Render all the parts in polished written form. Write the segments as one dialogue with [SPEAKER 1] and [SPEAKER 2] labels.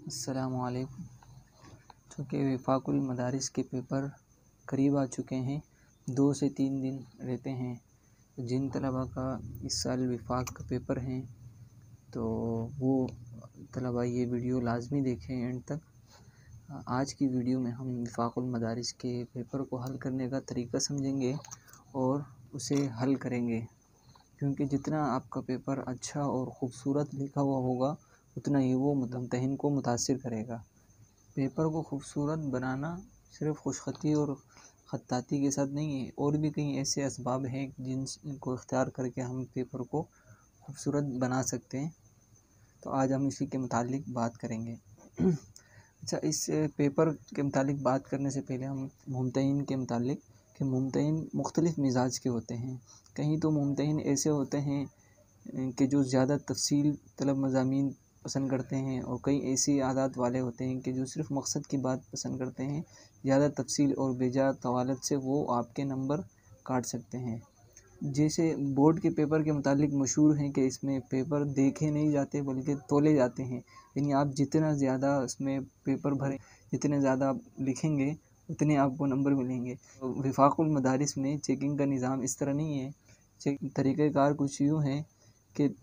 [SPEAKER 1] अस्सलामुअलैकुम। चूँकि वफ़ाक़ुल मदारिस के पेपर करीब आ चुके हैं, 2 से 3 दिन रहते हैं। जिन तलबा का इस साल वफ़ाक़ का पेपर हैं तो वो तलबा ये वीडियो लाज़मी देखें एंड तक। आज की वीडियो में हम वफ़ाक़ुल मदारिस के पेपर को हल करने का तरीका समझेंगे और उसे हल करेंगे, क्योंकि जितना आपका पेपर अच्छा और ख़ूबसूरत लिखा हुआ होगा उतना ही वो मुमतहिन को मुतासिर करेगा। पेपर को ख़ूबसूरत बनाना सिर्फ़ खुशख़ती और ख़त्ताती के साथ नहीं है, और भी कई ऐसे असबाब हैं जिनको इख्तियार करके हम पेपर को ख़ूबसूरत बना सकते हैं। तो आज हम इसी के मुतालिक बात करेंगे। अच्छा, इस पेपर के मुतालिक बात करने से पहले हम मुमतहिन के मुतालिक कि मुमतहिन मुख्तलिफ़ मिज़ाज के होते हैं। कहीं तो मुमतहिन ऐसे होते हैं कि जो ज़्यादा तफ़सील तलब मज़ामीन पसंद करते हैं, और कई ऐसी आदत वाले होते हैं कि जो सिर्फ़ मकसद की बात पसंद करते हैं। ज़्यादा तफ़सील और बेजा तवालत से वो आपके नंबर काट सकते हैं। जैसे बोर्ड के पेपर के मुतालिक मशहूर हैं कि इसमें पेपर देखे नहीं जाते बल्कि तोले जाते हैं। यानी आप जितना ज़्यादा इसमें पेपर भरें, जितने ज़्यादा आप लिखेंगे उतने आपको नंबर मिलेंगे। वफ़ाक़ुल मदारिस में चेकिंग का निज़ाम इस तरह नहीं है। तरीक़ेकार कुछ यूँ है कि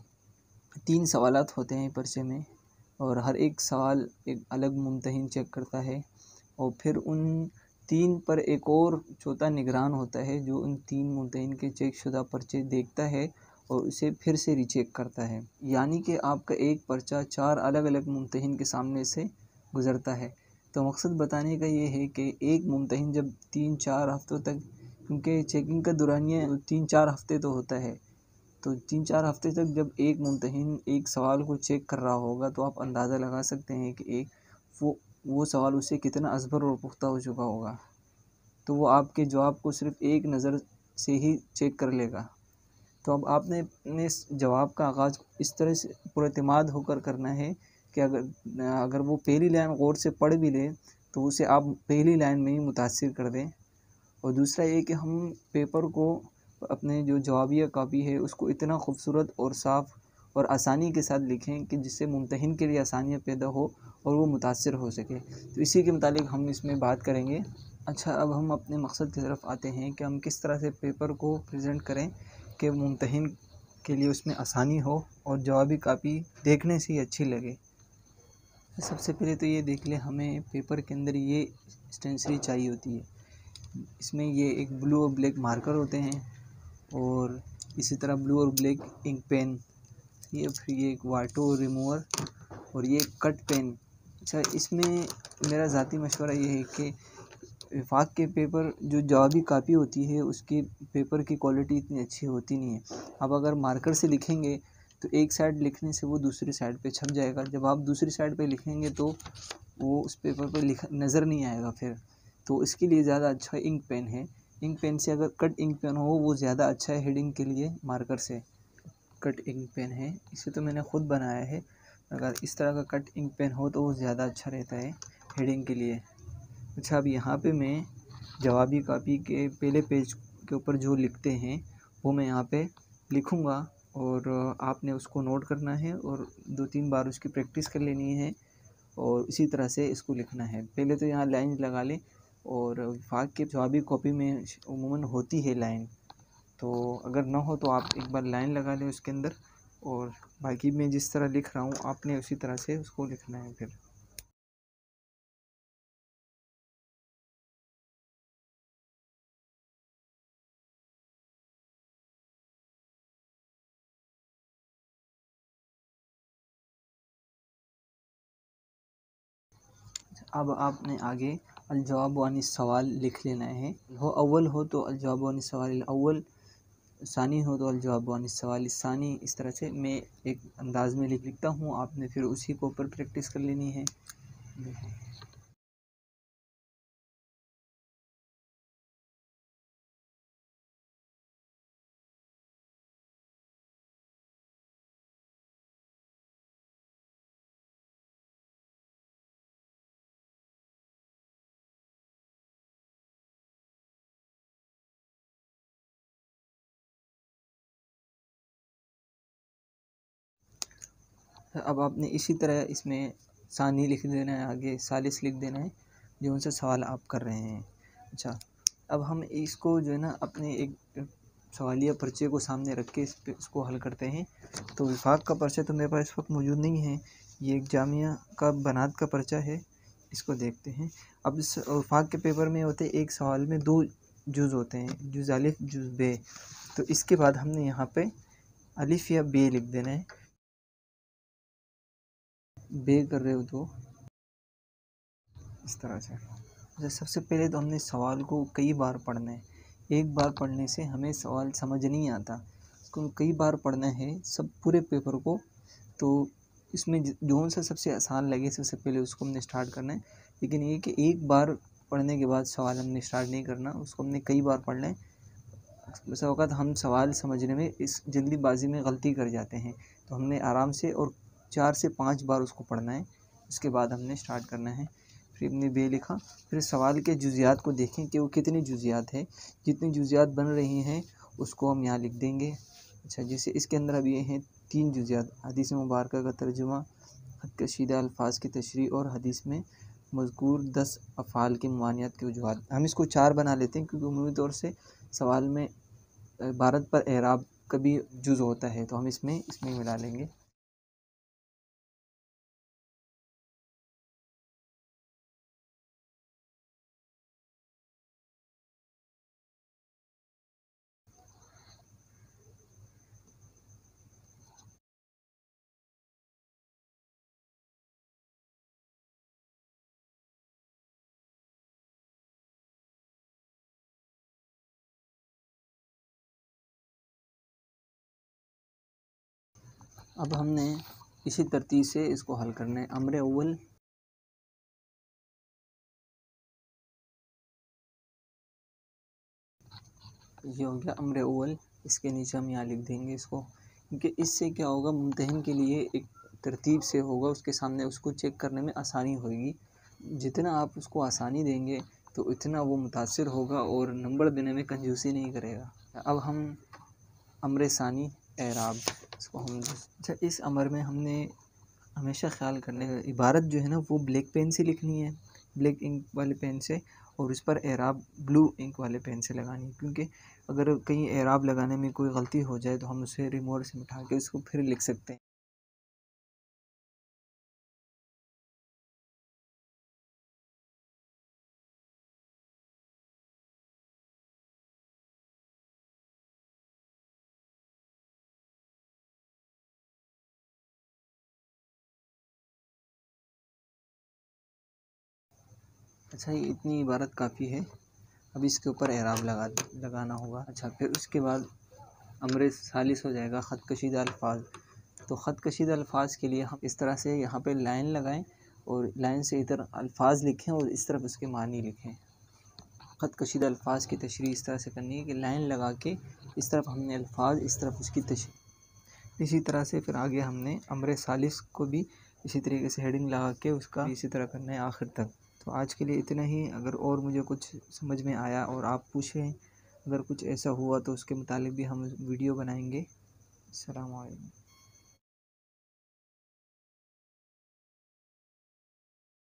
[SPEAKER 1] 3 सवालात होते हैं पर्चे में, और हर एक सवाल एक अलग मुमतहिन चेक करता है, और फिर उन 3 पर एक और चौथा निगरान होता है जो उन 3 मुमतहिन के चेक शुदा पर्चे देखता है और उसे फिर से रीचेक करता है। यानी कि आपका एक पर्चा 4 अलग अलग मुमतहिन के सामने से गुज़रता है। तो मकसद बताने का ये है कि एक मुमतहिन जब 3-4 हफ़्तों तक, क्योंकि चेकिंग का दौरानिया 3-4 हफ़्ते तो होता है, तो 3-4 हफ़्ते तक जब एक मुमतहिन एक सवाल को चेक कर रहा होगा तो आप अंदाज़ा लगा सकते हैं कि वो सवाल उससे कितना असबर और पुख्ता हो चुका होगा। तो वो आपके जवाब को सिर्फ़ एक नज़र से ही चेक कर लेगा। तो अब आपने अपने इस जवाब का आगाज़ इस तरह से पुरएतमाद होकर करना है कि अगर वो पहली लाइन गौर से पढ़ भी ले तो उसे आप पहली लाइन में ही मुतासिर कर दें। और दूसरा ये कि हम पेपर को, अपने जो जवाबिया कापी है उसको इतना खूबसूरत और साफ़ और आसानी के साथ लिखें कि जिससे मुमतहिन के लिए आसानियाँ पैदा हो और वो मुतासिर हो सके। तो इसी के मुतालिक हम इसमें बात करेंगे। अच्छा, अब हम अपने मकसद की तरफ आते हैं कि हम किस तरह से पेपर को प्रेजेंट करें कि मुमतहिन के लिए उसमें आसानी हो और जवाबी कापी देखने से ही अच्छी लगे। सबसे पहले तो ये देख लें, हमें पेपर के अंदर ये स्टेंसरी चाहिए होती है। इसमें ये एक ब्लू और ब्लैक मार्कर होते हैं, और इसी तरह ब्लू और ब्लैक इंक पेन, फिर ये एक वाटो रिमूवर, और ये कट पेन। अच्छा, इसमें मेरा ज़ाती मशवरा ये है कि वफ़ाक़ के पेपर जो जवाबी कापी होती है उसकी पेपर की क्वालिटी इतनी अच्छी होती नहीं है। अब अगर मार्कर से लिखेंगे तो एक साइड लिखने से वो दूसरी साइड पे छप जाएगा। जब आप दूसरी साइड पे लिखेंगे तो वो उस पेपर पे लिखा नज़र नहीं आएगा फिर। तो इसके लिए ज़्यादा अच्छा इंक पेन है। इंक पेन से, अगर कट इंक पेन हो वो ज़्यादा अच्छा है हेडिंग के लिए मार्कर से। कट इंक पेन है, इसे तो मैंने ख़ुद बनाया है। अगर इस तरह का कट इंक पेन हो तो वो ज़्यादा अच्छा रहता है हेडिंग के लिए। अच्छा, अब यहाँ पे मैं जवाबी कापी के पहले पेज के ऊपर जो लिखते हैं वो मैं यहाँ पे लिखूँगा, और आपने उसको नोट करना है और 2-3 बार उसकी प्रैक्टिस कर लेनी है, और इसी तरह से इसको लिखना है। पहले तो यहाँ लाइन लगा लें, और वफ़ाक़ के जवाबी कॉपी में उमूमन होती है लाइन, तो अगर ना हो तो आप एक बार लाइन लगा लें उसके अंदर, और बाकी मैं जिस तरह लिख रहा हूँ आपने उसी तरह से उसको लिखना है फिर। अब आपने आगे अल-जवाब वानी सवाल लिख लेना है। हो अव्वल हो तो अल-जवाब वानी सवाल अव्वल, सानी हो तो अल-जवाब वानी सवाल सानी। इस तरह से मैं एक अंदाज़ में लिखता हूँ, आपने फिर उसी के ऊपर प्रैक्टिस कर लेनी है। अब आपने इसी तरह इसमें सानी लिख देना है, आगे सालिस लिख देना है जो उनसे सवाल आप कर रहे हैं। अच्छा, अब हम इसको जो है ना अपने एक सवालिया पर्चे को सामने रख के इसको हल करते हैं। तो विफाक का पर्चा तो मेरे पास इस वक्त मौजूद नहीं है, ये एक जामिया का बनात का पर्चा है, इसको देखते हैं। अब इस विफाक के पेपर में होते एक सवाल में 2 जुज़ होते हैं, जुज़ अलिफ जुज़ बे। तो इसके बाद हमने यहाँ पे अलिफ या बे लिख देना है। बे कर रहे हो तो इस तरह से। सबसे पहले तो हमने सवाल को कई बार पढ़ना है, एक बार पढ़ने से हमें सवाल समझ नहीं आता, इसको कई बार पढ़ना है सब पूरे पेपर को। तो इसमें जो सा सबसे आसान लगे सबसे पहले उसको हमने स्टार्ट करना है, लेकिन ये कि एक बार पढ़ने के बाद सवाल हमने स्टार्ट नहीं करना, उसको हमने कई बार पढ़ना है। वैसा वक़्त हम सवाल समझने में इस जल्दीबाजी में गलती कर जाते हैं, तो हमने आराम से और 4 से 5 बार उसको पढ़ना है, इसके बाद हमने स्टार्ट करना है। फिर हमने बे लिखा, फिर सवाल के जुज़ियात को देखें कि वो कितनी जुज़ियात है, जितनी जुज़ियात बन रही हैं उसको हम यहाँ लिख देंगे। अच्छा, जैसे इसके अंदर अब ये हैं 3 जुज़ियात, हदीस मुबारका का तर्जुमा, खत कशीदा अल्फाज की तशरीह और हदीस में मज़कूर 10 अफ़ाल की ममानियत के वजूहात। हम इसको 4 बना लेते हैं क्योंकि उमूमी तौर से सवाल में इबारत पर एराब का भी जुज़ होता है, तो हम इसमें मिला लेंगे। अब हमने इसी तरतीब से इसको हल करना है। अम्र अव्वल ये हो गया, अम्र अव्वल, इसके नीचे हम यहाँ लिख देंगे इसको, क्योंकि इससे क्या होगा मुम्तहिन के लिए एक तरतीब से होगा, उसके सामने उसको चेक करने में आसानी होगी। जितना आप उसको आसानी देंगे तो इतना वो मुतासिर होगा और नंबर देने में कंजूसी नहीं करेगा। अब हम अम्र सानी एराब, इसको हम अच्छा, इस अमर में हमने हमेशा ख्याल करने का इबारत जो है ना वो ब्लैक पेन से लिखनी है, ब्लैक इंक वाले पेन से, और इस पर एराब ब्लू इंक वाले पेन से लगानी है, क्योंकि अगर कहीं एराब लगाने में कोई गलती हो जाए तो हम उसे रिमोट से उठा के उसको फिर लिख सकते हैं। अच्छा, ये इतनी इबारत काफ़ी है, अब इसके ऊपर एराब लगाना होगा। अच्छा, फिर उसके बाद अमर सालिस हो जाएगा ख़त कशीदा अल्फाज। तो ख़त कशीदा अल्फाज के लिए हम इस तरह से यहाँ पे लाइन लगाएं और लाइन से इधर अल्फाज लिखें और इस तरफ उसके मानी लिखें। ख़त कशीदा अल्फाज की तशरीह इस तरह से करनी है कि लाइन लगा के इस तरफ हमने अल्फाज, इस तरफ उसकी तशरीह। इसी तरह से फिर आगे हमने अमर सालिस को भी इसी तरीके से हेडिंग लगा के उसका इसी तरह करना है आखिर तक। तो आज के लिए इतना ही। अगर और मुझे कुछ समझ में आया और आप पूछें, अगर कुछ ऐसा हुआ तो उसके मुतालिक भी हम वीडियो बनाएंगे। अस्सलाम वालेकुम।